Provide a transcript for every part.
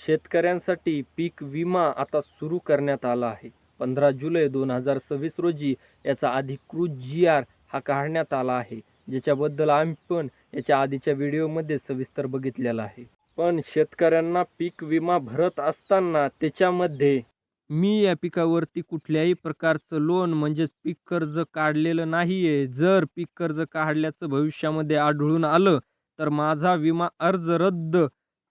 शेतकऱ्यांसाठी पीक विमा आता सुरू करण्यात आला आहे. 15 जुलै 2026 रोजी याचा अधिकृत जी.आर. हा काढण्यात आला आहे, ज्याच्याबद्दल आम्ही पण याच्या आधीच्या व्हिडिओमध्ये सविस्तर बघितलेला आहे. पण शेतकऱ्यांना पीक विमा भरत असताना त्याच्यामध्ये मी या पिकावरती कुठल्याही प्रकारचं लोन म्हणजेच पीक कर्ज काढलेलं नाहीये. जर पीक कर्ज काढल्याचं भविष्यामध्ये आढळून आलं, तर माझा विमा अर्ज रद्द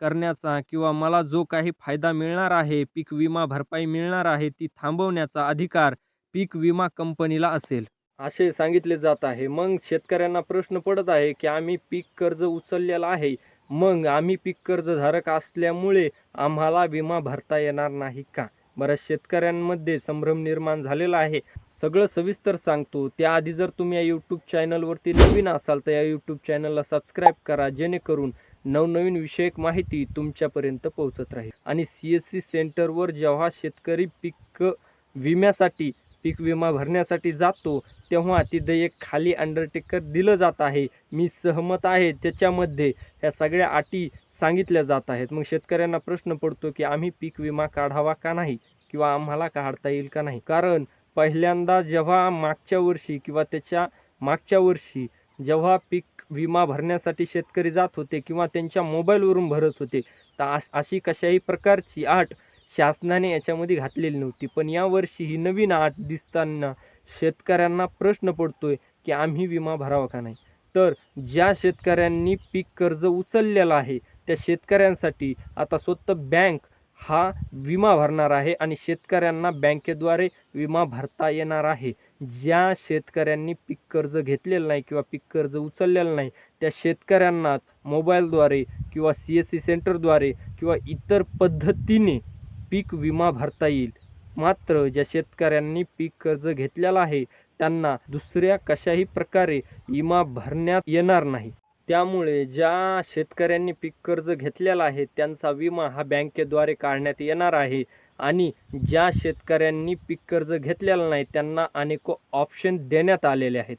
करण्याचा किंवा मला जो काही फायदा मिळणार आहे, पीक विमा भरपाई मिळणार आहे, ती थांबवण्याचा अधिकार पीक विमा कंपनीला असेल, असे सांगितले जात आहे. मग शेतकऱ्यांना प्रश्न पडत आहे, की आम्ही पीक कर्ज उचललेलं आहे, मग आम्ही पीक कर्जधारक असल्यामुळे आम्हाला विमा भरता येणार नाही का? बऱ्याच शेतकऱ्यांमध्ये संभ्रम निर्माण झालेला आहे. सगळं सविस्तर सांगतो. त्याआधी जर तुम्ही या यूट्यूब चॅनलवरती नवीन असाल, तर या यूट्यूब चॅनलला सबस्क्राईब करा, जेणेकरून नवनवीन विषयक माहिती तुमच्यापर्यंत पोहोचत राहील. आणि CSC सेंटरवर जेव्हा शेतकरी पीक विम्यासाठी पीक विमा भरण्यासाठी जातो, तेव्हा तिथे एक खाली अंडरटेकर दिलं जात आहे. मी सहमत आहे त्याच्यामध्ये ह्या सगळ्या अटी सांगितल्या जात आहेत. मग शेतकऱ्यांना प्रश्न पडतो, की आम्ही पीक विमा काढावा का नाही किंवा आम्हाला काढता येईल का नाही? कारण पहिल्यांदा जेव्हा मागच्या वर्षी किंवा त्याच्या मागच्या वर्षी जेव्हा पीक विमा भरण्यासाठी शेतकरी जात होते किंवा त्यांच्या मोबाईलवरून भरत होते, तर अशी कशाही प्रकारची अट शासनाने याच्यामध्ये घातलेली नव्हती. पण यावर्षी ही नवीन अट दिसताना शेतकऱ्यांना प्रश्न पडतोय, की आम्ही विमा भरावा का नाही? तर ज्या शेतकऱ्यांनी पीक कर्ज उचललेलं आहे, त्या शेतकऱ्यांसाठी आता स्वतः बँक हा विमा भरणार आहे आणि शेतकऱ्यांना बँकेद्वारे विमा भरता येणार आहे. ज्या शेतकऱ्यांनी पीक कर्ज घेतलेलं नाही किंवा पीक कर्ज उचललेलं नाही, त्या शेतकऱ्यांना मोबाईलद्वारे किंवा CSC सेंटरद्वारे किंवा इतर पद्धतीने पीक विमा भरता येईल. मात्र ज्या शेतकऱ्यांनी पीक कर्ज घेतलेलं आहे, त्यांना दुसऱ्या कशाही प्रकारे विमा भरण्यात येणार नाही. त्यामुळे ज्या शेतकऱ्यांनी पीक कर्ज घेतलेला आहे, त्यांचा विमा हा बँकेद्वारे काढण्यात येणार आहे. आणि ज्या शेतकऱ्यांनी पीक कर्ज घेतलेलं नाही, त्यांना अनेक ऑप्शन देण्यात आलेले आहेत.